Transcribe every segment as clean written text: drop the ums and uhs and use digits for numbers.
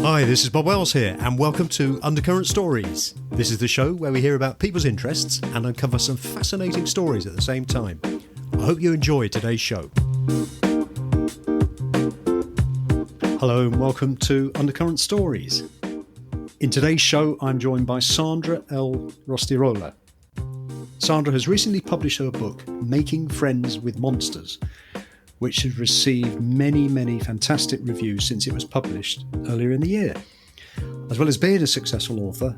Hi, this is Bob Wells here, and welcome to Undercurrent Stories. This is the show where we hear about people's interests and uncover some fascinating stories at the same time. I hope you enjoy today's show. Hello and welcome to Undercurrent Stories. In today's show, I'm joined by Sandra L. Rostirolla. Sandra has recently published her book, Making Friends with Monsters, which has received many fantastic reviews since it was published earlier in the year. As well as being a successful author,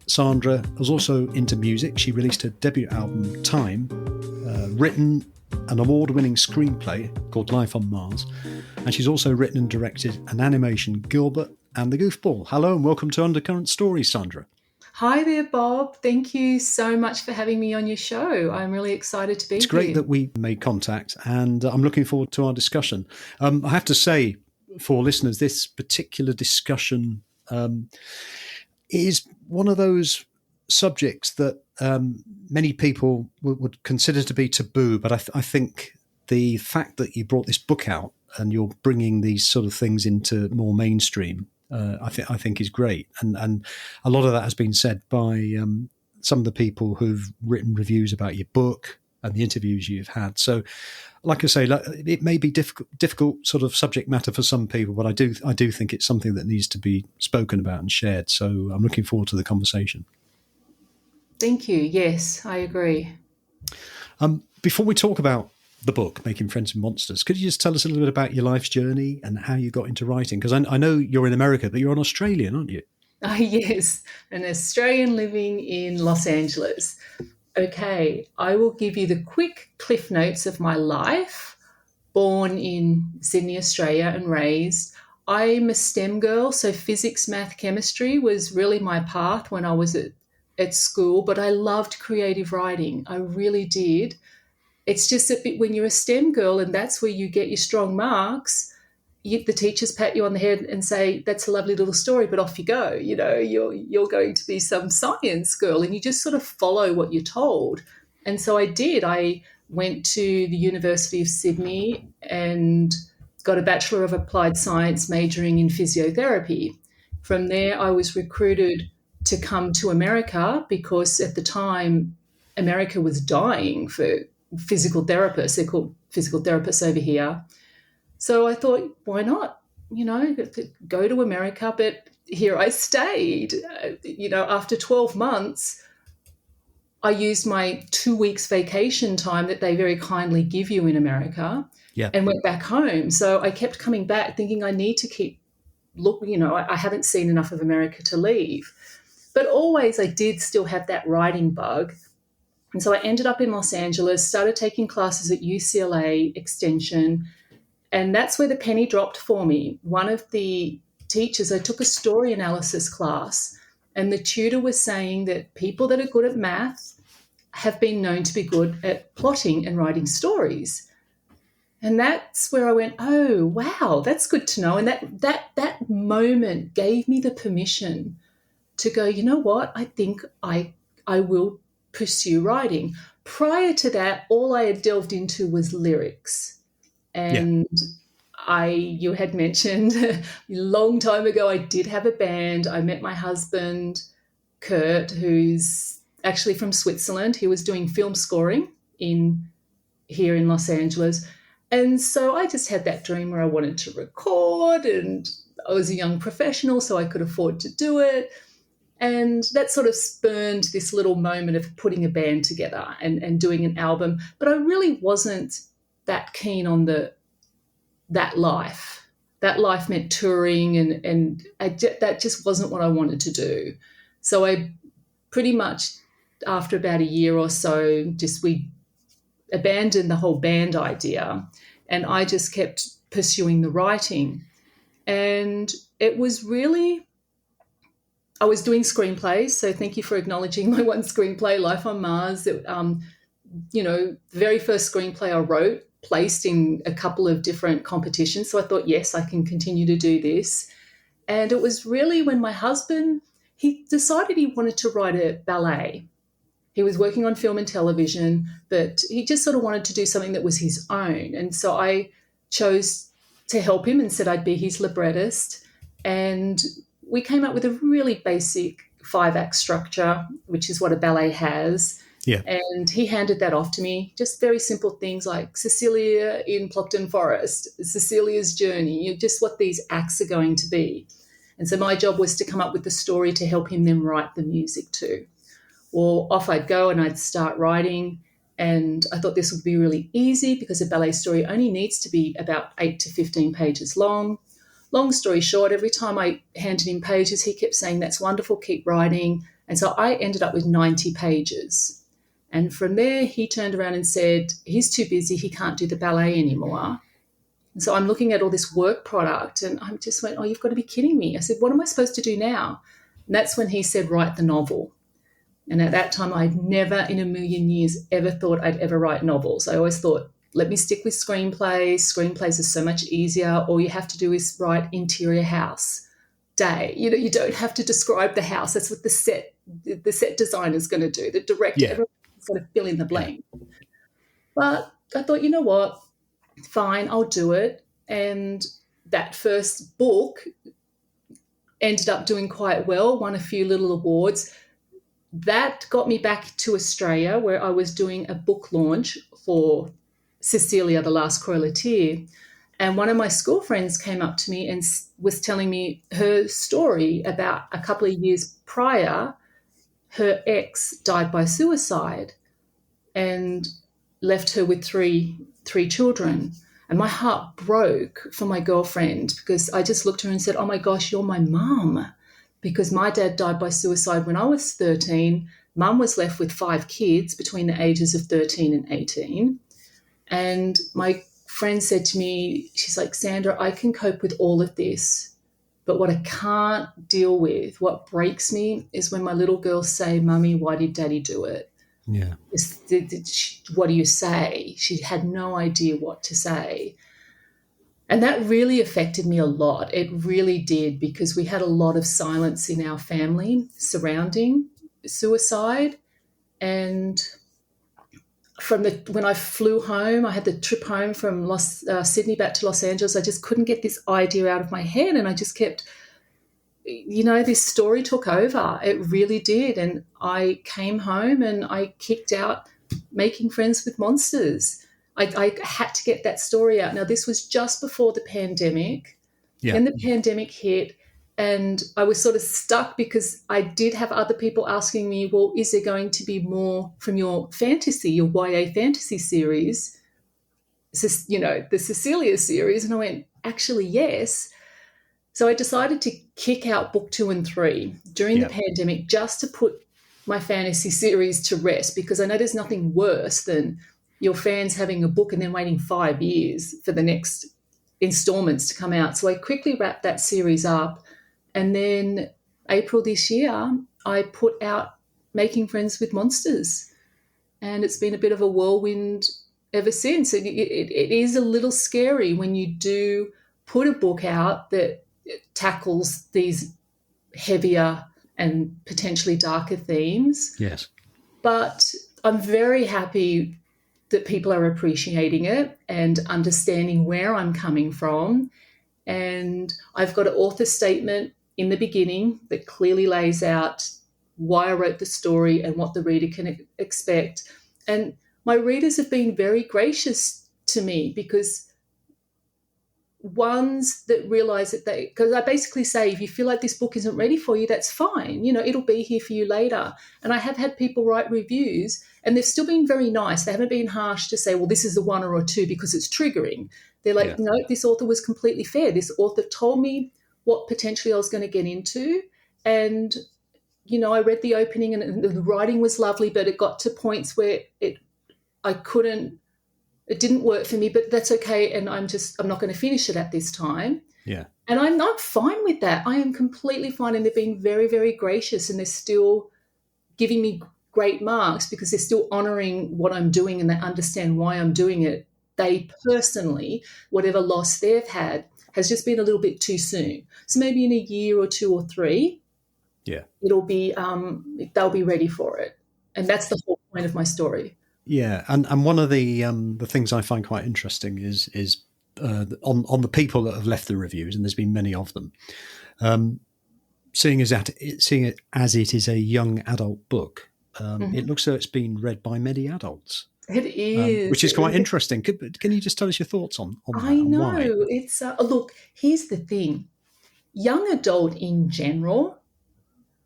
Sandra was also into music. She released her debut album, Time, written an award-winning screenplay called Life on Mars, and she's also written and directed an animation, Gilbert and the Goofball. Hello and welcome to Undercurrent Stories, Sandra. Hi there, Bob. Thank you so much for having me on your show. I'm really excited to be here. It's great that we made contact, and I'm looking forward to our discussion. I have to say, for listeners, this particular discussion is one of those subjects that many people would consider to be taboo, but I think the fact that you brought this book out and you're bringing these sort of things into more mainstream, I think is great, and a lot of that has been said by some of the people who've written reviews about your book and the interviews you've had. So, like I say, it may be difficult sort of subject matter for some people, but I do think it's something that needs to be spoken about and shared. So, I'm looking forward to the conversation. Thank you. Yes, I agree. Before we talk about the book, Making Friends with Monsters, could you just tell us a little bit about your life's journey and how you got into writing? Because I know you're in America, but you're an Australian, aren't you? Yes, an Australian living in Los Angeles. Okay, I will give you the quick cliff notes of my life. Born in Sydney, Australia, and raised. I'm a STEM girl, so physics, math, chemistry was really my path when I was at school, but I loved creative writing. I really did. It's just that when you're a STEM girl and that's where you get your strong marks, the teachers pat you on the head and say, that's a lovely little story, but off you go. You know, you're going to be some science girl, and you just sort of follow what you're told. And so I did. I went to the University of Sydney and got a Bachelor of Applied Science majoring in physiotherapy. From there, I was recruited to come to America because at the time, America was dying for physical therapists. They're called physical therapists over here. So I thought, why not, go to America? But here I stayed. After 12 months, I used my 2 weeks vacation time that they very kindly give you in America and went back home. So I kept coming back thinking I need to keep looking, I haven't seen enough of America to leave. But always I did still have that writing bug. And so I ended up in Los Angeles, started taking classes at UCLA Extension, and that's where the penny dropped for me. One of the teachers, I took a story analysis class, and the tutor was saying that people that are good at math have been known to be good at plotting and writing stories. And that's where I went, oh, wow, that's good to know. And that moment gave me the permission to go, you know what, I think I will pursue writing. Prior to that, all I had delved into was lyrics. And you had mentioned a long time ago, I did have a band. I met my husband, Kurt, who's actually from Switzerland. He was doing film scoring here in Los Angeles. And so I just had that dream where I wanted to record, and I was a young professional, so I could afford to do it. And that sort of spurned this little moment of putting a band together and doing an album. But I really wasn't that keen on that life. That life meant touring, and that just wasn't what I wanted to do. So I pretty much, after about a year or so, we abandoned the whole band idea, and I just kept pursuing the writing. And it was really... I was doing screenplays, so thank you for acknowledging my one screenplay, Life on Mars. The very first screenplay I wrote placed in a couple of different competitions. So I thought, yes, I can continue to do this. And it was really when my husband, he decided he wanted to write a ballet. He was working on film and television, but he just sort of wanted to do something that was his own. And so I chose to help him and said I'd be his librettist. And we came up with a really basic 5-act structure, which is what a ballet has. Yeah. And he handed that off to me. Just very simple things like Cecilia in Plopton Forest, Cecilia's journey, just what these acts are going to be. And so my job was to come up with the story to help him then write the music too. Well, off I'd go and I'd start writing. And I thought this would be really easy because a ballet story only needs to be about 8 to 15 pages long. Long story short, every time I handed him pages, he kept saying, "That's wonderful, keep writing." And so I ended up with 90 pages. And from there, he turned around and said, he's too busy, he can't do the ballet anymore. And so I'm looking at all this work product and I just went, "Oh, you've got to be kidding me." I said, "What am I supposed to do now?" And that's when he said, "Write the novel." And at that time, I'd never in a million years ever thought I'd ever write novels. I always thought, let me stick with screenplays. Screenplays are so much easier. All you have to do is write interior house, day. You don't have to describe the house. That's what the set designer is going to do. The director, everyone's going to fill in the blank. But I thought, you know what? Fine, I'll do it. And that first book ended up doing quite well, won a few little awards. That got me back to Australia where I was doing a book launch for Cecilia, the Last Correlateer. And one of my school friends came up to me and was telling me her story about a couple of years prior, her ex died by suicide and left her with three children. And my heart broke for my girlfriend because I just looked at her and said, "Oh my gosh, you're my mum." Because my dad died by suicide when I was 13. Mum was left with 5 kids between the ages of 13 and 18. And my friend said to me, she's like, "Sandra, I can cope with all of this. But what I can't deal with, what breaks me, is when my little girls say, 'Mummy, why did Daddy do it?'" Yeah. What do you say? She had no idea what to say. And that really affected me a lot. It really did, because we had a lot of silence in our family surrounding suicide. And when I flew home, I had the trip home from Sydney back to Los Angeles, I just couldn't get this idea out of my head. And I just kept, this story took over. It really did. And I came home and I kicked out Making Friends with Monsters. I had to get that story out. Now, this was just before the pandemic. Yeah. And the pandemic hit, and I was sort of stuck because I did have other people asking me, "Well, is there going to be more from your YA fantasy series, the Cecilia series?" And I went, "Actually, yes." So I decided to kick out book 2 and 3 during the pandemic just to put my fantasy series to rest, because I know there's nothing worse than your fans having a book and then waiting 5 years for the next installments to come out. So I quickly wrapped that series up. And then April this year, I put out Making Friends with Monsters. And it's been a bit of a whirlwind ever since. It is a little scary when you do put a book out that tackles these heavier and potentially darker themes. Yes. But I'm very happy that people are appreciating it and understanding where I'm coming from. And I've got an author statement in the beginning that clearly lays out why I wrote the story and what the reader can expect. And my readers have been very gracious to me, because ones that realize that because I basically say, if you feel like this book isn't ready for you, that's fine. It'll be here for you later. And I have had people write reviews and they've still been very nice. They haven't been harsh to say, well, this is a 1 or a 2 because it's triggering. They're like, no, this author was completely fair. This author told me what potentially I was going to get into. And, I read the opening and the writing was lovely, but it got to points where it didn't work for me, but that's okay. And I'm not going to finish it at this time. Yeah. And I'm not fine with that. I am completely fine. And they've been very, very gracious, and they're still giving me great marks because they're still honoring what I'm doing and they understand why I'm doing it. They personally, whatever loss they've had has just been a little bit too soon. So maybe in a year or 2 or 3, it'll be, they'll be ready for it. And that's the whole point of my story. Yeah, and one of the things I find quite interesting is on the people that have left the reviews, and there's been many of them. seeing it as it is a young adult book, it looks as though it's been read by many adults. It is. Which is quite interesting. Can you just tell us your thoughts on that I and know. why? It's look, here's the thing. Young adult in general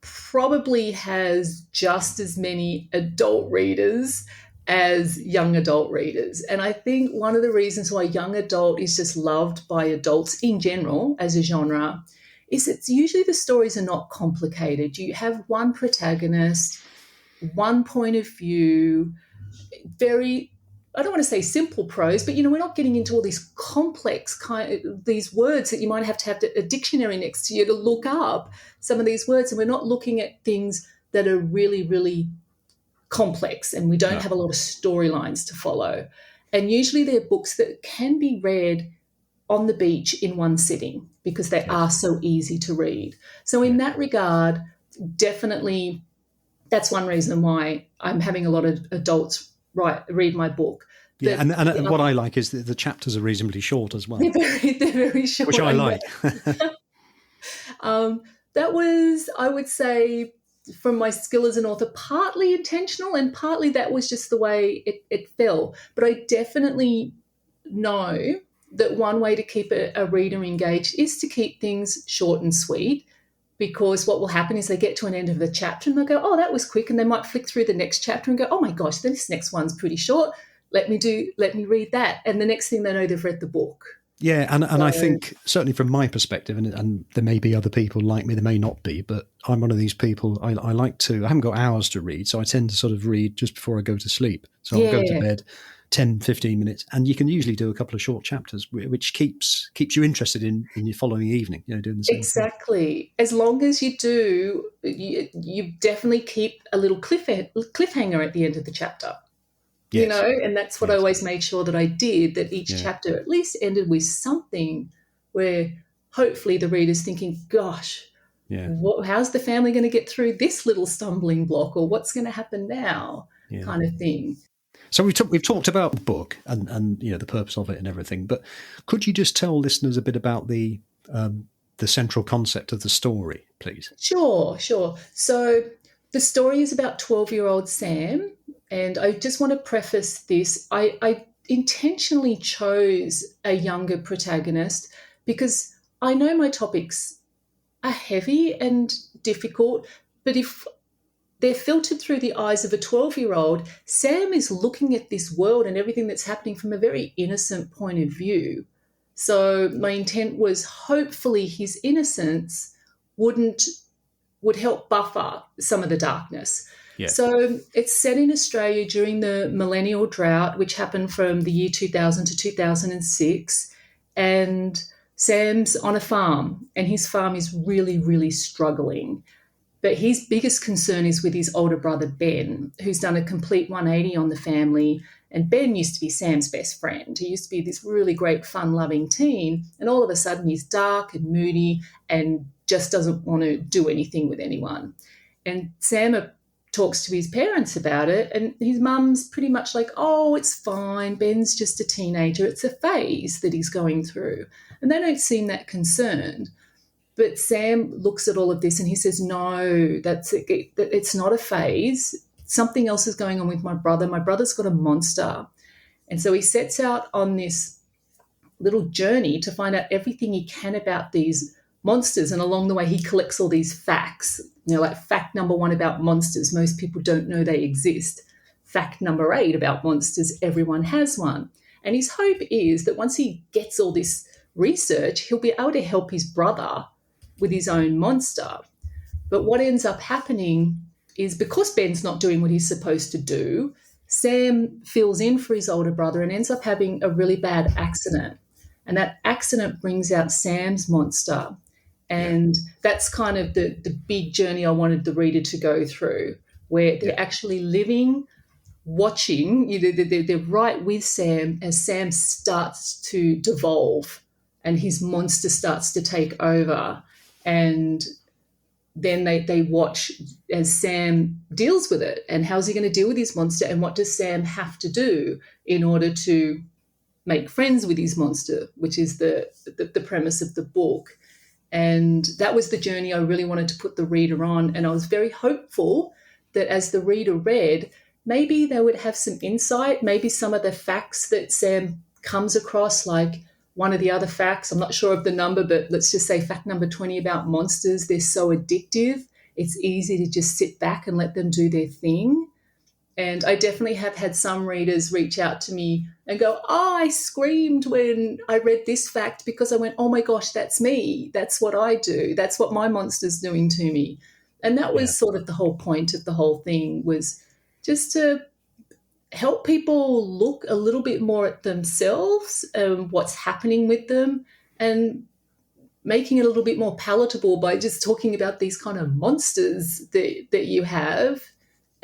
probably has just as many adult readers as young adult readers. And I think one of the reasons why young adult is just loved by adults in general as a genre is it's usually the stories are not complicated. You have one protagonist, one point of view, very, I don't want to say simple prose, but we're not getting into all these complex these words that you might have to have a dictionary next to you to look up some of these words, and we're not looking at things that are really, really complex, and we don't have a lot of storylines to follow. And usually they're books that can be read on the beach in one sitting because they are so easy to read. So in that regard, definitely that's one reason why I'm having a lot of adults read my book. Yeah, and what I like is that the chapters are reasonably short as well. They're very short. Which I like. That was, I would say, from my skill as an author, partly intentional and partly that was just the way it fell. But I definitely know that one way to keep a reader engaged is to keep things short and sweet, because what will happen is they get to an end of the chapter and they'll go, oh, that was quick. And they might flick through the next chapter and go, oh my gosh, this next one's pretty short. Let me read that. And the next thing they know, they've read the book. Yeah, and I think certainly from my perspective, and there may be other people like me, there may not be, but I'm one of these people, I haven't got hours to read, so I tend to sort of read just before I go to sleep. So I'll go to bed 10, 15 minutes, and you can usually do a couple of short chapters, which keeps you interested in your following evening, doing the same Exactly. thing. As long as you do, you definitely keep a little cliffhanger at the end of the chapter. Yes. And that's what I always made sure that I did, that each chapter at least ended with something where hopefully the reader's thinking, gosh, how's the family going to get through this little stumbling block, or what's going to happen now, kind of thing. So we've talked about the book and the purpose of it and everything, but could you just tell listeners a bit about the central concept of the story, please? Sure. So the story is about 12-year-old Sam. And I just want to preface this. I intentionally chose a younger protagonist because I know my topics are heavy and difficult, but if they're filtered through the eyes of a 12-year-old, Sam is looking at this world and everything that's happening from a very innocent point of view. So my intent was hopefully his innocence would help buffer some of the darkness. Yeah. So it's set in Australia during the millennial drought, which happened from the year 2000 to 2006. And Sam's on a farm, and his farm is really, really struggling. But his biggest concern is with his older brother, Ben, who's done a complete 180 on the family. And Ben used to be Sam's best friend. He used to be this really great, fun-loving teen. And all of a sudden he's dark and moody and just doesn't want to do anything with anyone. And Sam talks to his parents about it, and his mum's pretty much like, oh, it's fine, Ben's just a teenager, it's a phase that he's going through. And they don't seem that concerned. But Sam looks at all of this and he says, no, it's not a phase. Something else is going on with my brother. My brother's got a monster. And so he sets out on this little journey to find out everything he can about these monsters. And along the way, he collects all these facts. Like fact number 1 about monsters, most people don't know they exist. Fact number 8 about monsters, everyone has one. And his hope is that once he gets all this research, he'll be able to help his brother with his own monster. But what ends up happening is, because Ben's not doing what he's supposed to do, Sam fills in for his older brother and ends up having a really bad accident. And that accident brings out Sam's monster. And that's kind of the big journey I wanted the reader to go through, where they're actually living, watching, they're right with Sam as Sam starts to devolve and his monster starts to take over. And then they watch as Sam deals with it, and how's he going to deal with his monster, and what does Sam have to do in order to make friends with his monster, which is the premise of the book. And that was the journey I really wanted to put the reader on. And I was very hopeful that as the reader read, maybe they would have some insight, maybe some of the facts that Sam comes across, like one of the other facts, I'm not sure of the number, but let's just say fact number 20 about monsters, they're so addictive. It's easy to just sit back and let them do their thing. And I definitely have had some readers reach out to me and go, oh, I screamed when I read this fact because I went, oh my gosh, that's me. That's what I do. That's what my monster's doing to me. And that was sort of the whole point of the whole thing, was just to help people look a little bit more at themselves and what's happening with them, and making it a little bit more palatable by just talking about these kind of monsters that you have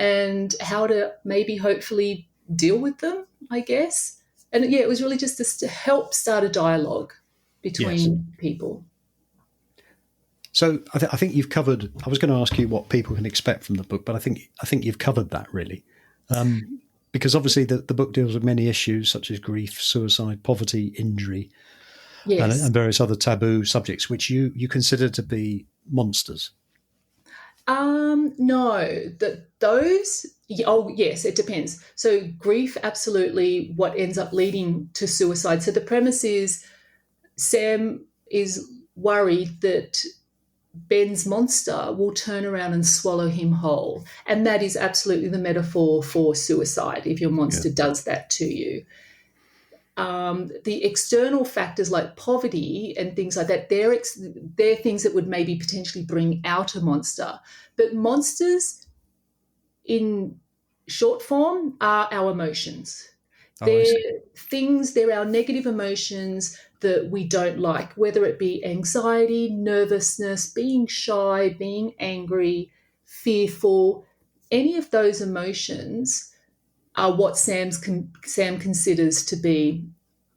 and how to maybe hopefully deal with them, I guess. And yeah, it was really just to help start a dialogue between people. So I think you've covered. I was going to ask you what people can expect from the book, but I think you've covered that really, because obviously the book deals with many issues such as grief, suicide, poverty, injury, and various other taboo subjects, which you consider to be monsters. No, those. Oh, yes, it depends. So grief, absolutely. What ends up leading to suicide? So the premise is Sam is worried that Ben's monster will turn around and swallow him whole, and that is absolutely the metaphor for suicide. If your monster does that to you. The external factors like poverty and things like that, they're things that would maybe potentially bring out a monster. But monsters in short form are our emotions. They're our negative emotions that we don't like, whether it be anxiety, nervousness, being shy, being angry, fearful. Any of those emotions are what Sam considers to be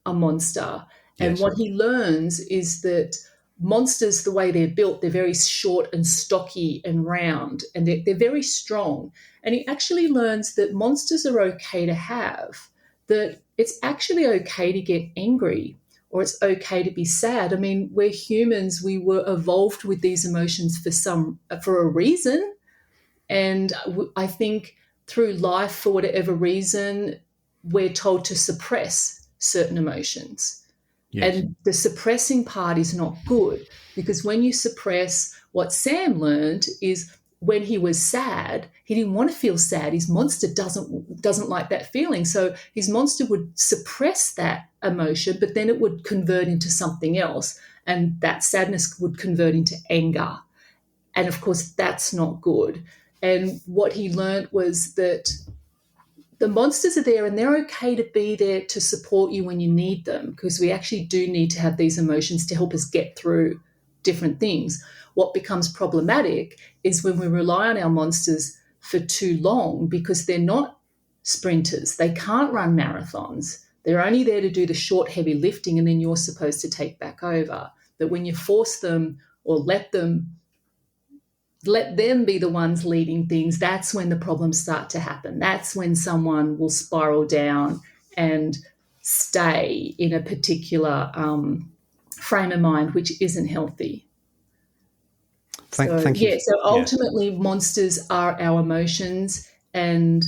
a monster. And what he learns is that monsters, the way they're built, they're very short and stocky and round, and they're very strong. And he actually learns that monsters are okay to have, that it's actually okay to get angry, or it's okay to be sad. I mean, we're humans, we were evolved with these emotions for a reason. And I think through life, for whatever reason, we're told to suppress certain emotions. And the suppressing part is not good, because when you suppress, what Sam learned is when he was sad, he didn't want to feel sad. His monster doesn't like that feeling. So his monster would suppress that emotion, but then it would convert into something else. And that sadness would convert into anger. And of course, that's not good. And what he learned was that the monsters are there and they're okay to be there to support you when you need them, because we actually do need to have these emotions to help us get through different things. What becomes problematic is when we rely on our monsters for too long, because they're not sprinters. They can't run marathons. They're only there to do the short, heavy lifting, and then you're supposed to take back over. But when you force them or let them be the ones leading things, that's when the problems start to happen. That's when someone will spiral down and stay in a particular frame of mind, which isn't healthy. Thank you. So ultimately, monsters are our emotions. And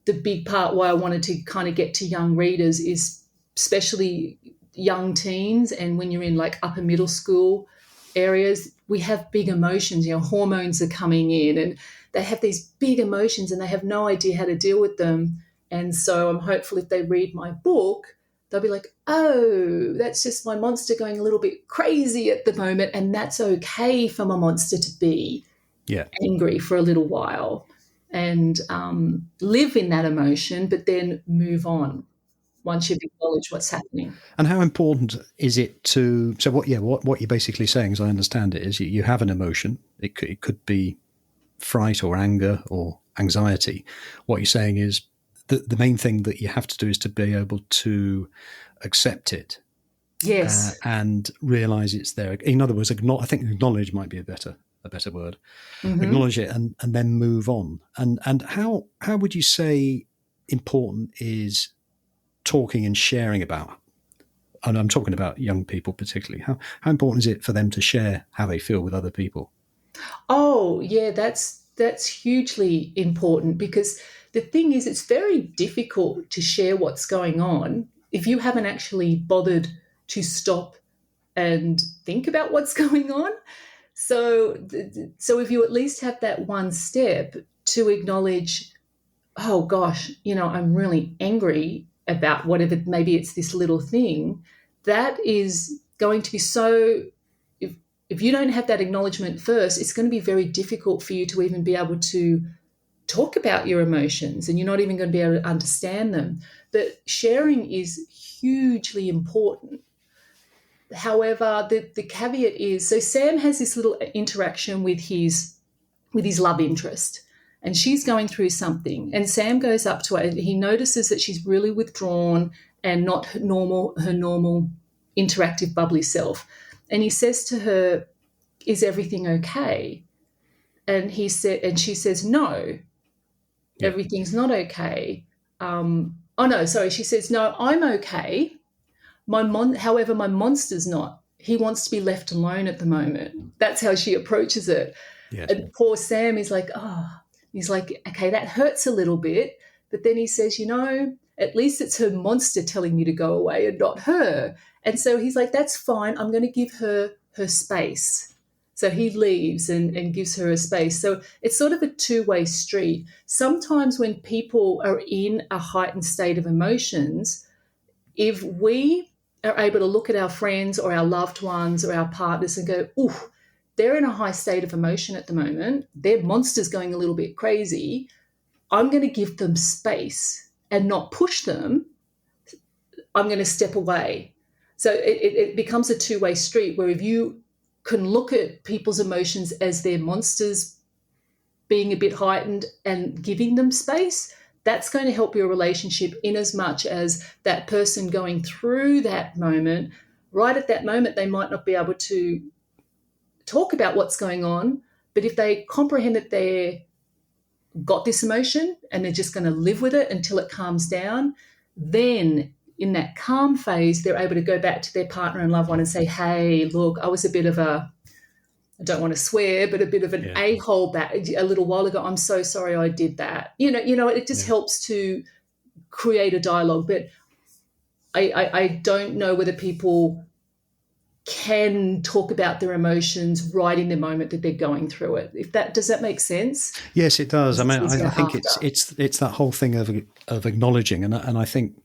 the big part why I wanted to kind of get to young readers is especially young teens, and when you're in like upper middle school areas, we have big emotions. Hormones are coming in and they have these big emotions and they have no idea how to deal with them. And so I'm hopeful if they read my book, they'll be like, oh, that's just my monster going a little bit crazy at the moment, and that's okay for my monster to be angry for a little while and live in that emotion, but then move on once you've acknowledged what's happening. And how important is it to? So what you're basically saying, as I understand it, is you have an emotion. It could be fright or anger or anxiety. What you're saying is the main thing that you have to do is to be able to accept it, and realize it's there. In other words, I think acknowledge might be a better word. Mm-hmm. Acknowledge it and then move on. And how would you say important is talking and sharing about and I'm talking about young people particularly, how important is it for them to share how they feel with other people? Oh, yeah, that's hugely important, because the thing is, it's very difficult to share what's going on if you haven't actually bothered to stop and think about what's going on. So if you at least have that one step to acknowledge, oh gosh, I'm really angry about whatever, maybe it's this little thing, that is going to be so, if, if you don't have that acknowledgement first, it's going to be very difficult for you to even be able to talk about your emotions, and you're not even going to be able to understand them. But sharing is hugely important. However, the caveat is, so Sam has this little interaction with his love interest, and she's going through something, and Sam goes up to her and he notices that she's really withdrawn and not her normal interactive bubbly self, and he says to her, is everything okay? And she says, no, Yeah. everything's not okay. Oh no, sorry, she says, no, I'm okay. However, my monster's not. He wants to be left alone at the moment. That's how she approaches it. Yes. And poor Sam is like, oh, he's like, okay, that hurts a little bit. But then he says, at least it's her monster telling me to go away and not her. And so he's like, that's fine. I'm going to give her space. So he leaves and gives her a space. So it's sort of a two-way street. Sometimes when people are in a heightened state of emotions, if we are able to look at our friends or our loved ones or our partners and go, ooh, they're in a high state of emotion at the moment, their monster's going a little bit crazy, I'm going to give them space and not push them. I'm going to step away. So it becomes a two-way street, where if you can look at people's emotions as their monsters being a bit heightened and giving them space, that's going to help your relationship, in as much as that person going through that moment, right at that moment, they might not be able to talk about what's going on. But if they comprehend that they've got this emotion and they're just going to live with it until it calms down, then in that calm phase, they're able to go back to their partner and loved one and say, hey, look, I was a bit of I don't want to swear, but a bit of an a-hole back a little while ago. I'm so sorry I did that. It just helps to create a dialogue. But I don't know whether people can talk about their emotions right in the moment that they're going through it. Does that make sense? Yes, it does. I mean, I think after. it's that whole thing of acknowledging, and I think,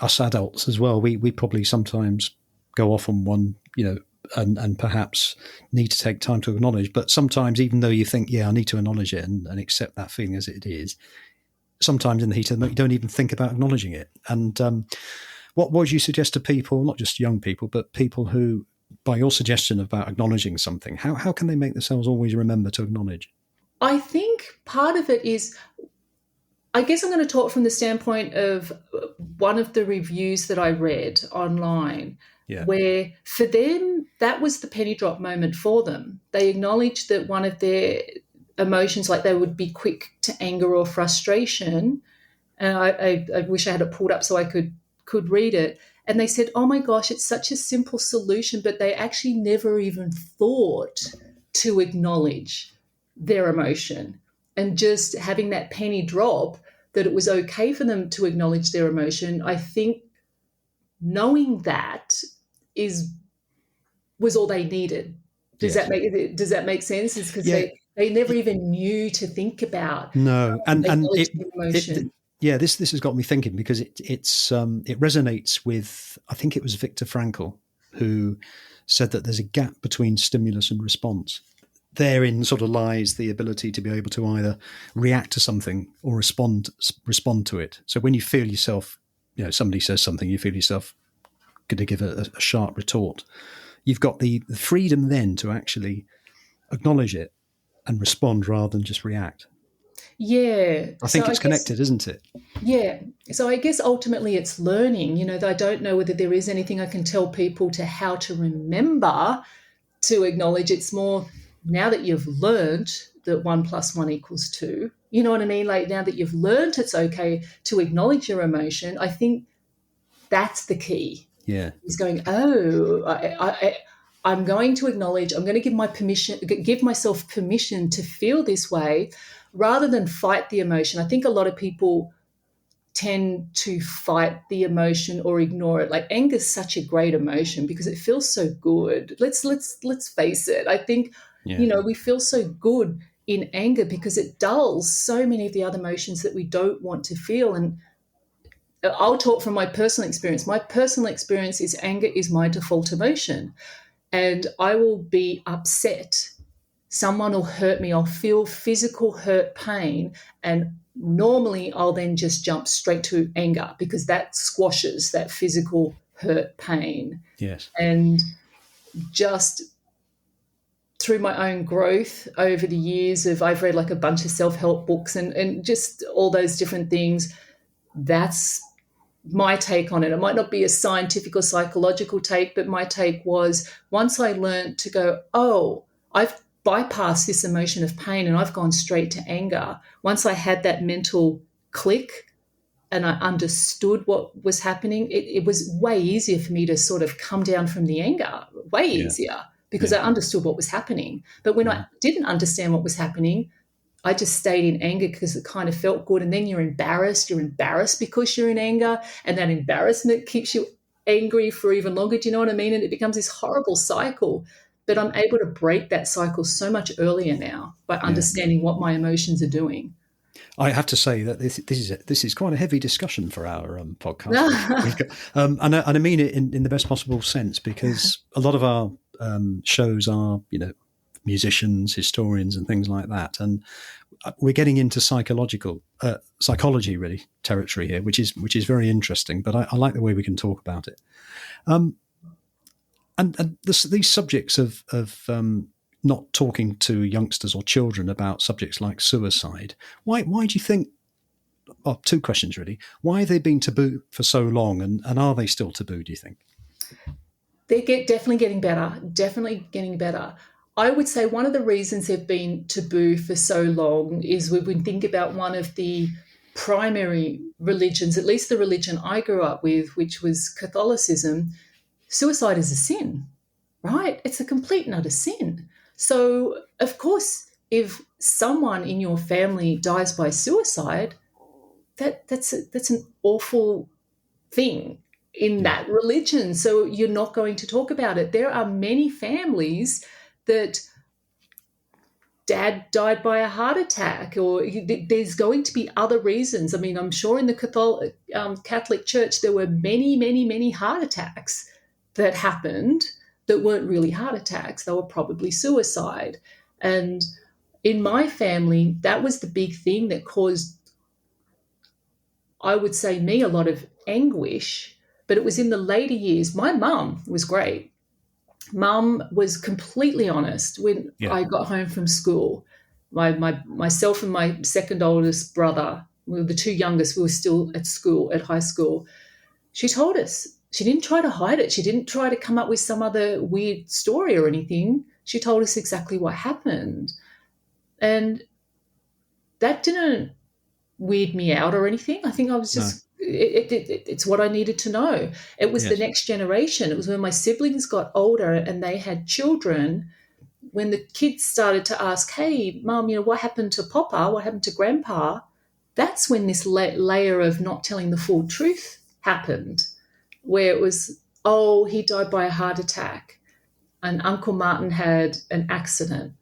us adults as well, we probably sometimes go off on one, and perhaps need to take time to acknowledge. But sometimes, even though you think, I need to acknowledge it and accept that feeling as it is, sometimes in the heat of the moment, you don't even think about acknowledging it. And what would you suggest to people, not just young people, but people who, by your suggestion about acknowledging something, how can they make themselves always remember to acknowledge? I think part of it is, I guess I'm going to talk from the standpoint of one of the reviews that I read online, where for them, that was the penny drop moment for them. They acknowledged that one of their emotions, like they would be quick to anger or frustration. And I wish I had it pulled up so I could read it. And they said, oh my gosh, it's such a simple solution, but they actually never even thought to acknowledge their emotion. And just having that penny drop that it was okay for them to acknowledge their emotion, I think knowing that was all they needed. Does that make sense? It's because they never even knew to think about acknowledging emotion. This has got me thinking, because it resonates with, I think it was Viktor Frankl, who said that there's a gap between stimulus and response. Therein sort of lies the ability to be able to either react to something or respond to it. So when you feel yourself, somebody says something, you feel yourself going to give a sharp retort, you've got the freedom then to actually acknowledge it and respond rather than just react. Yeah. I think it's connected, isn't it? Yeah. So I guess ultimately it's learning. I don't know whether there is anything I can tell people to how to remember to acknowledge. It's more, now that you've learned that 1 + 1 = 2, you know what I mean? Like, now that you've learned it's okay to acknowledge your emotion, I think that's the key. Yeah. He's going, oh, I'm going to acknowledge, I'm going to give myself permission to feel this way rather than fight the emotion. I think a lot of people tend to fight the emotion or ignore it. Like anger is such a great emotion because it feels so good. Let's face it. I think, Yeah. we feel so good in anger because it dulls so many of the other emotions that we don't want to feel. And I'll talk from my personal experience. My personal experience is anger is my default emotion. And I will be upset. Someone will hurt me. I'll feel physical hurt, pain. And normally I'll then just jump straight to anger because that squashes that physical hurt, pain. Yes. And just through my own growth over the years I've read like a bunch of self-help books and just all those different things, that's my take on it. It might not be a scientific or psychological take, but my take was once I learned to go, oh, I've bypassed this emotion of pain and I've gone straight to anger. Once I had that mental click and I understood what was happening, it was way easier for me to sort of come down from the anger, way Yeah. easier because Yeah. I understood what was happening. But when I didn't understand what was happening, I just stayed in anger because it kind of felt good. And then you're embarrassed. You're embarrassed because you're in anger. And that embarrassment keeps you angry for even longer. Do you know what I mean? And it becomes this horrible cycle. But I'm able to break that cycle so much earlier now by Yeah. understanding what my emotions are doing. I have to say that this is quite a heavy discussion for our podcast. We've got, and I mean it in the best possible sense, because a lot of our shows are, musicians, historians, and things like that, and we're getting into psychology really territory here, which is very interesting. But I like the way we can talk about it. And these subjects of not talking to youngsters or children about subjects like suicide. Why do you think? Oh, two questions really. Why have they been taboo for so long, and are they still taboo, do you think? They're definitely getting better, definitely getting better. I would say one of the reasons they've been taboo for so long is when we think about one of the primary religions, at least the religion I grew up with, which was Catholicism, suicide is a sin, right? It's a complete and utter sin. So, of course, if someone in your family dies by suicide, that's an awful thing in Yeah. that religion. So you're not going to talk about it. There are many families that dad died by a heart attack, or there's going to be other reasons. I mean, I'm sure in the Catholic Church there were many, many, many heart attacks that happened that weren't really heart attacks. They were probably suicide. And in my family, that was the big thing that caused, I would say, me a lot of anguish. But it was in the later years. My mum was great. Mum was completely honest when Yeah. I got home from school. Myself and my second oldest brother, we were the two youngest, we were still at school, at high school. She told us. She didn't try to hide it. She didn't try to come up with some other weird story or anything. She told us exactly what happened. And that didn't weird me out or anything. I think I was No. just, it's what I needed to know. It was the Yes. next generation. It was when my siblings got older and they had children. When the kids started to ask, hey, Mum, what happened to Papa? What happened to Grandpa? That's when this layer of not telling the full truth happened, where it was, oh, he died by a heart attack and Uncle Martin had an accident.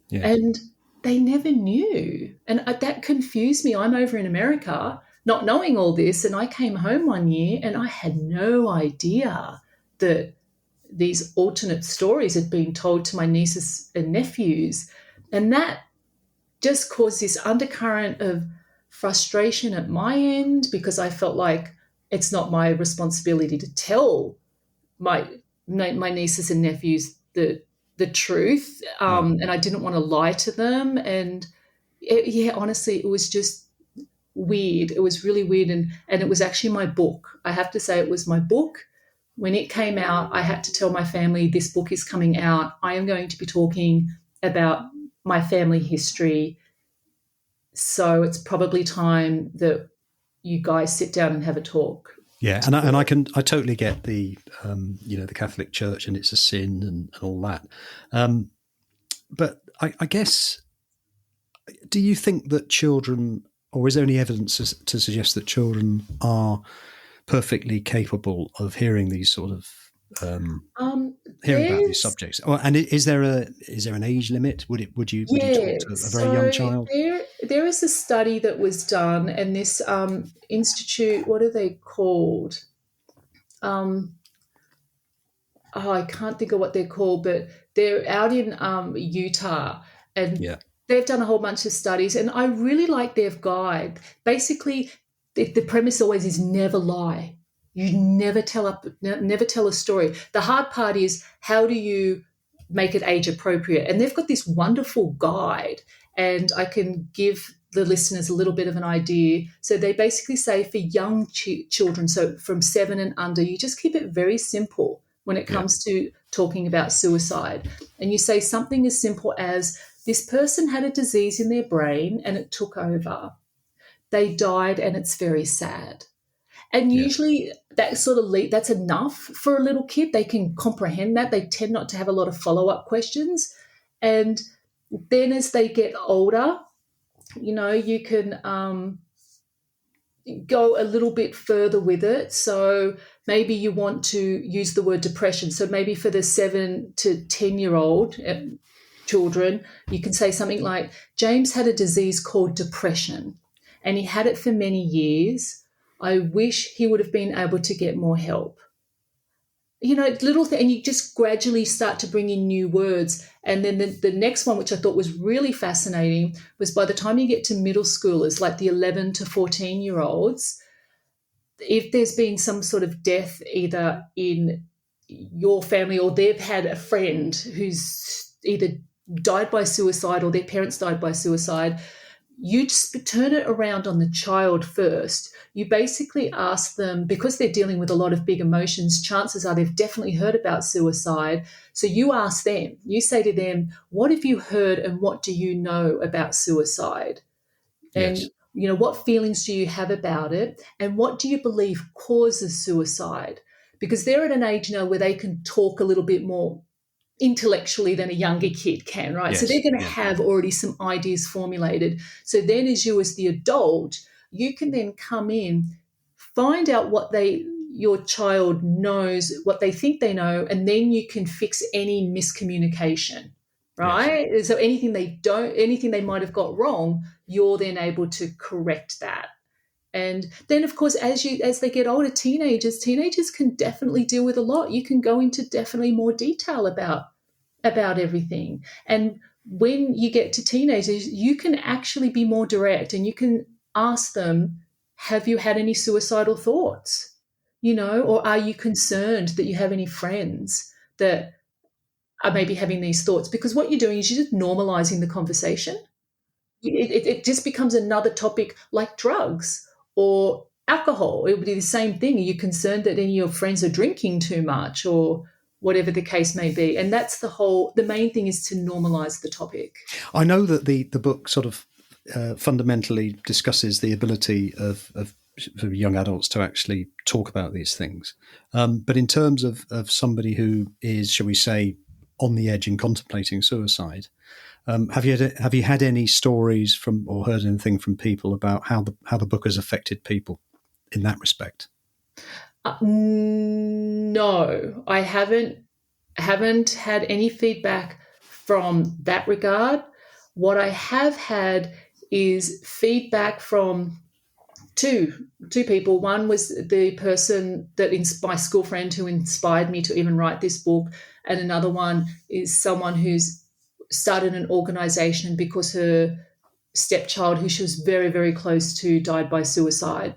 Yes. And they never knew. And that confused me. I'm over in America not knowing all this. And I came home one year and I had no idea that these alternate stories had been told to my nieces and nephews. And that just caused this undercurrent of frustration at my end because I felt like it's not my responsibility to tell my nieces and nephews the truth, Yeah. and I didn't want to lie to them. And yeah, honestly, it was just weird. It was really weird, and it was actually my book. I have to say, it was my book. When it came out, I had to tell my family this book is coming out. I am going to be talking about my family history. So it's probably time that you guys sit down and have a talk. Yeah, and I totally get the the Catholic Church and it's a sin and all that. But I guess, do you think that children, or is there any evidence to suggest that children are perfectly capable of hearing these sort of hearing about these There's subjects? And is there an age limit? Would you talk Yeah, to a very young so child? there is a study that was done, and this institute, what are they called? Um, oh, I can't think of what they're called, but they're out in Utah, and Yeah, they've done a whole bunch of studies, and I really like their guide. Basically, the premise always is never lie. You never tell a story. The hard part is how do you make it age appropriate? And they've got this wonderful guide, and I can give the listeners a little bit of an idea. So they basically say for young children, so from 7 and under, you just keep it very simple when it yeah, comes to talking about suicide. And you say something as simple as this person had a disease in their brain and it took over. They died and it's very sad. And yes, usually that sort of that's enough for a little kid. They can comprehend that. They tend not to have a lot of follow-up questions. And then as they get older, you can go a little bit further with it. So maybe you want to use the word depression. So maybe for the 7 to 10-year-old children, you can say something like, James had a disease called depression, and he had it for many years. I wish he would have been able to get more help. Little thing, and you just gradually start to bring in new words. And then the next one, which I thought was really fascinating, was by the time you get to middle schoolers, like the 11 to 14-year-olds, if there's been some sort of death either in your family or they've had a friend who's either died by suicide or their parents died by suicide, you just turn it around on the child first. You basically ask them, because they're dealing with a lot of big emotions, chances are they've definitely heard about suicide. So you ask them, you say to them, what have you heard and what do you know about suicide? And, yes, what feelings do you have about it? And what do you believe causes suicide? Because they're at an age now where they can talk a little bit more intellectually than a younger kid can, right? So they're yes, going to yeah, have already some ideas formulated. So then as the adult, you can then come in, find out your child knows, what they think they know, and then you can fix any miscommunication, yes. right? So anything they might have got wrong, you're then able to correct that. And then, of course, as they get older, teenagers can definitely deal with a lot. You can go into definitely more detail about everything. And when you get to teenagers, you can actually be more direct and you can ask them, have you had any suicidal thoughts? Or are you concerned that you have any friends that are maybe having these thoughts? Because what you're doing is you're just normalizing the conversation. It just becomes another topic like drugs or alcohol. It would be the same thing. Are you concerned that any of your friends are drinking too much or whatever the case may be? And that's the main thing is to normalize the topic. I know that the book sort of fundamentally discusses the ability of for young adults to actually talk about these things. But in terms of somebody who is, shall we say, on the edge and contemplating suicide, have you had any stories from or heard anything from people about how the book has affected people in that respect? No, I haven't had any feedback from that regard. What I have had is feedback from two people. One was the person that my school friend who inspired me to even write this book, and another one is someone who's started an organization because her stepchild, who she was very, very close to, died by suicide.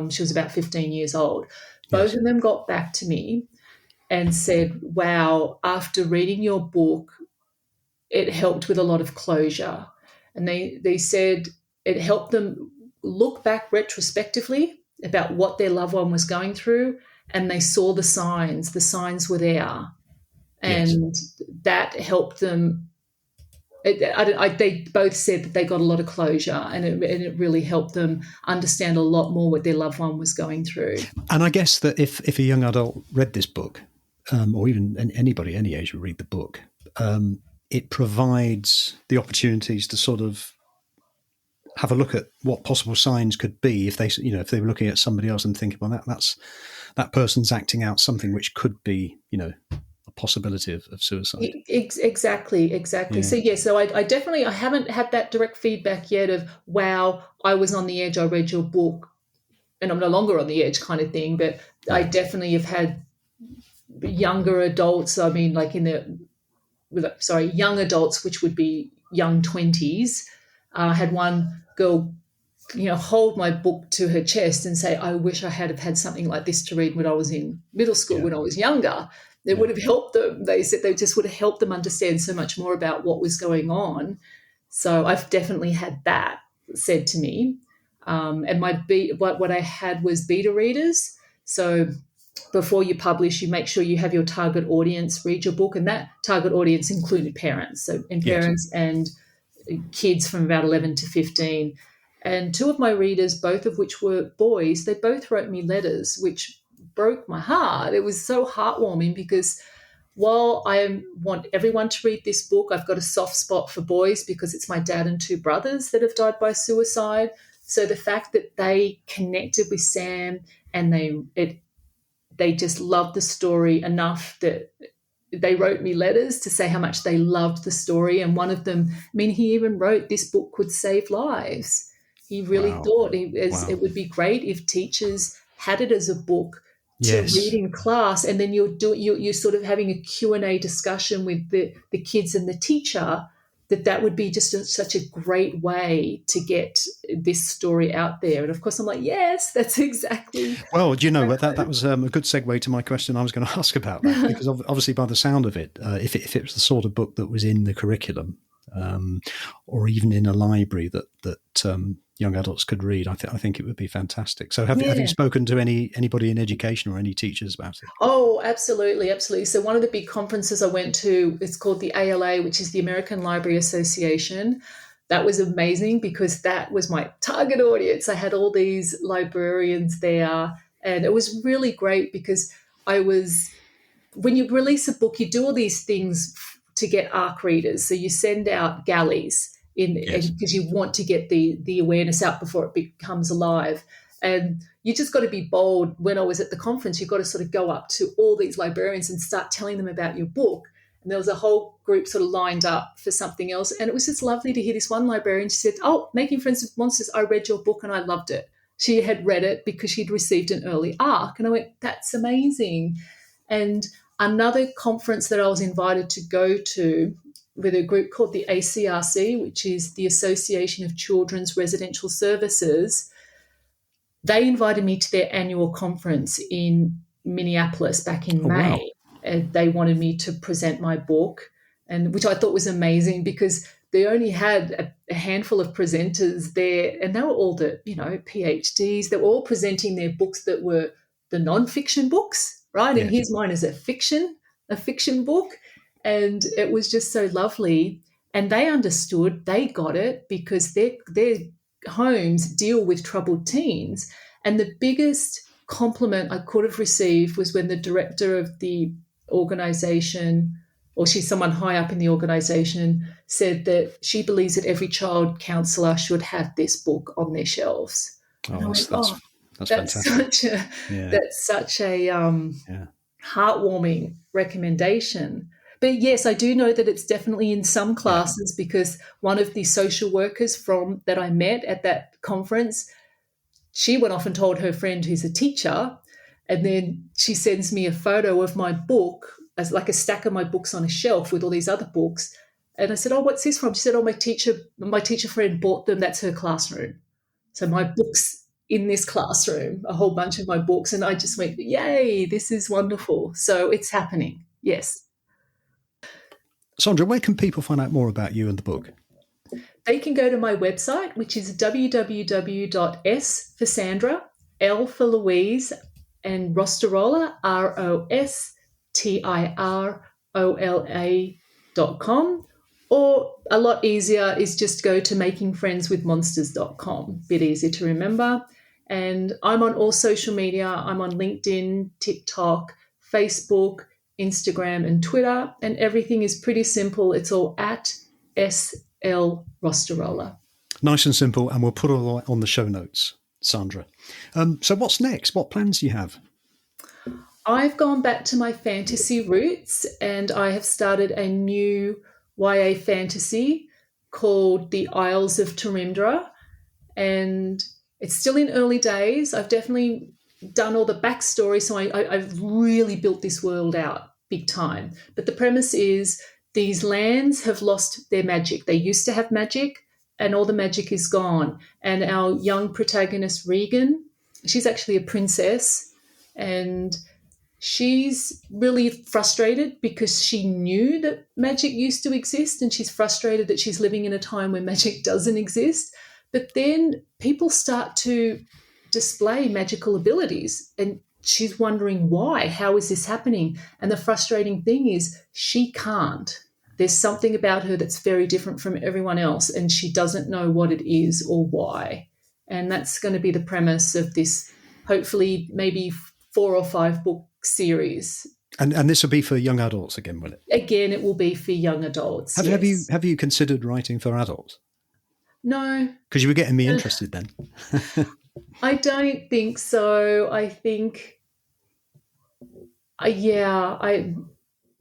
She was about 15 years old. Both Yes, of them got back to me and said, wow, after reading your book, it helped with a lot of closure. And they said it helped them look back retrospectively about what their loved one was going through, and they saw the signs. The signs were there, yes, and that helped them They both said that they got a lot of closure, and it really helped them understand a lot more what their loved one was going through. And I guess that if a young adult read this book, or even anybody any age would read the book, it provides the opportunities to sort of have a look at what possible signs could be if they were looking at somebody else and thinking, well, that person's acting out something which could be, a possibility of suicide. Exactly. Yeah. So I haven't had that direct feedback yet of, wow, I was on the edge, I read your book and I'm no longer on the edge kind of thing. But I definitely have had younger adults, I mean, like young adults, which would be young 20s. I had one girl, hold my book to her chest and say, I wish I had something like this to read when I was in middle school, when I was younger. It would have helped them. They said they just would have helped them understand so much more about what was going on. So I've definitely had that said to me. And what I had was beta readers. So before you publish, you make sure you have your target audience read your book, and that target audience included parents. So parents and kids from about 11 to 15. And two of my readers, both of which were boys, they both wrote me letters, which broke my heart. It was so heartwarming because while I want everyone to read this book, I've got a soft spot for boys because it's my dad and two brothers that have died by suicide. So the fact that they connected with Sam and they just loved the story enough that they wrote me letters to say how much they loved the story. And one of them, I mean, he even wrote, this book could save lives. He really thought it would be great if teachers had it as a book to read in class, and then you're sort of having a Q&A discussion with the kids and the teacher, that would be just such a great way to get this story out there. And of course I'm like, yes, that's exactly. Well, that was a good segue to my question. I was going to ask about that because obviously by the sound of it, if it was the sort of book that was in the curriculum, or even in a library that young adults could read, I think it would be fantastic. So have you spoken to anybody in education or any teachers about it? Oh, absolutely. So one of the big conferences I went to, it's called the ALA, which is the American Library Association. That was amazing because that was my target audience. I had all these librarians there, and it was really great because when you release a book, you do all these things to get ARC readers. So you send out galleys because you want to get the awareness out before it becomes alive. And you just got to be bold. When I was at the conference, you've got to sort of go up to all these librarians and start telling them about your book. And there was a whole group sort of lined up for something else. And it was just lovely to hear this one librarian. She said, oh, Making Friends with Monsters, I read your book and I loved it. She had read it because she'd received an early ARC. And I went, that's amazing. And another conference that I was invited to go to with a group called the ACRC, which is the Association of Children's Residential Services, they invited me to their annual conference in Minneapolis back in May. Wow. And they wanted me to present my book, and which I thought was amazing because they only had a handful of presenters there, and they were all the PhDs. They were all presenting their books that were the nonfiction books, right? And here's mine as a fiction book, and it was just so lovely. And they understood, they got it because their homes deal with troubled teens. And the biggest compliment I could have received was when the director of the organization, or she's someone high up in the organization, said that she believes that every child counselor should have this book on their shelves. That's fantastic. That's such a heartwarming recommendation. But yes, I do know that it's definitely in some classes because one of the social workers that I met at that conference, she went off and told her friend who's a teacher, and then she sends me a photo of my book as like a stack of my books on a shelf with all these other books. And I said, oh, what's this from? She said, oh, my teacher friend bought them. That's her classroom. So my book's in this classroom, a whole bunch of my books. And I just went, yay, this is wonderful. So it's happening. Yes. Sandra, where can people find out more about you and the book? They can go to my website, which is www.s for Sandra, L for Louise, and Rostirolla, Rostirolla.com, Or a lot easier is just go to makingfriendswithmonsters.com. Bit easier to remember. And I'm on all social media. I'm on LinkedIn, TikTok, Facebook, Instagram, and Twitter. And everything is pretty simple. It's all at SL Rostirolla. Nice and simple, and we'll put all that on the show notes, Sandra. So what's next? What plans do you have? I've gone back to my fantasy roots, and I have started a new YA fantasy called The Isles of Tarimdra. And it's still in early days. I've definitely done all the backstory, so I've really built this world out big time. But the premise is these lands have lost their magic. They used to have magic, and all the magic is gone. And our young protagonist, Regan, she's actually a princess, and she's really frustrated because she knew that magic used to exist, and she's frustrated that she's living in a time where magic doesn't exist. But then people start to display magical abilities, and she's wondering why. How is this happening? And the frustrating thing is she can't. There's something about her that's very different from everyone else, and she doesn't know what it is or why. And that's going to be the premise of this, hopefully maybe 4 or 5 book series. And this will be for young adults again, will it? Again, it will be for young adults. Have yes. you considered writing for adults? No. Because you were getting me interested then. I don't think so. I think,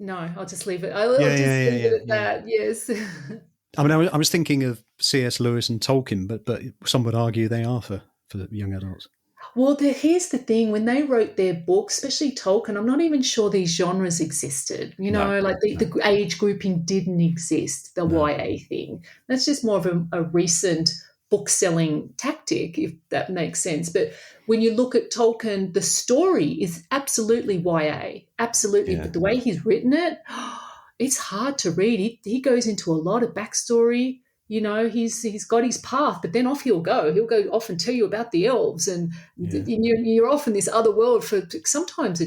no, I'll just leave it. I'll just leave it at that. Yes. I mean, I was thinking of C.S. Lewis and Tolkien, but some would argue they are for young adults. Well, here's the thing. When they wrote their books, especially Tolkien, I'm not even sure these genres existed. The age grouping didn't exist, the YA thing. That's just more of a recent book-selling tactic, if that makes sense. But when you look at Tolkien, the story is absolutely YA, absolutely. Yeah. But the way he's written it, it's hard to read. He goes into a lot of backstory. You know, he's got his path, but then off he'll go. He'll go off and tell you about the elves, and you're off in this other world for sometimes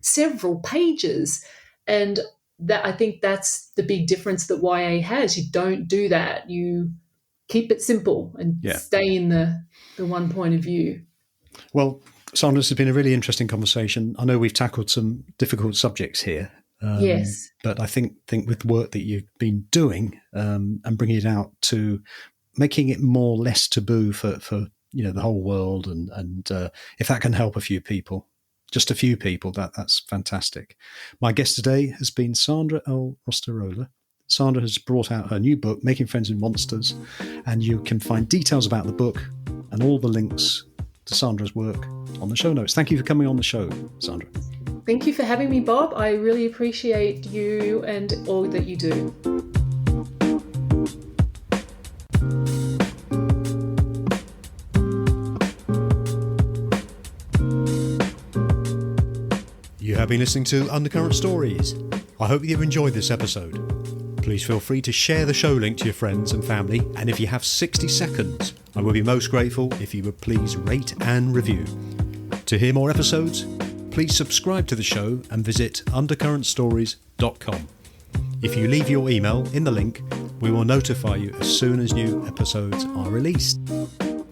several pages. And that, I think that's the big difference that YA has. You don't do that. You keep it simple and stay in the one point of view. Well, Sandra, this has been a really interesting conversation. I know we've tackled some difficult subjects here. Yes. But I think with the work that you've been doing and bringing it out to making it more less taboo for the whole world, and if that can help a few people, just a few people, that's fantastic. My guest today has been Sandra L. Rostirolla. Sandra has brought out her new book, Making Friends with Monsters, and you can find details about the book and all the links to Sandra's work on the show notes. Thank you for coming on the show, Sandra. Thank you for having me, Bob. I really appreciate you and all that you do. You have been listening to Undercurrent Stories. I hope you've enjoyed this episode. Please feel free to share the show link to your friends and family, and if you have 60 seconds, I will be most grateful if you would please rate and review. To hear more episodes, please subscribe to the show and visit undercurrentstories.com. If you leave your email in the link, we will notify you as soon as new episodes are released.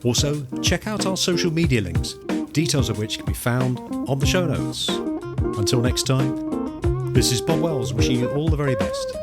Also, check out our social media links, details of which can be found on the show notes. Until next time, this is Bob Wells wishing you all the very best.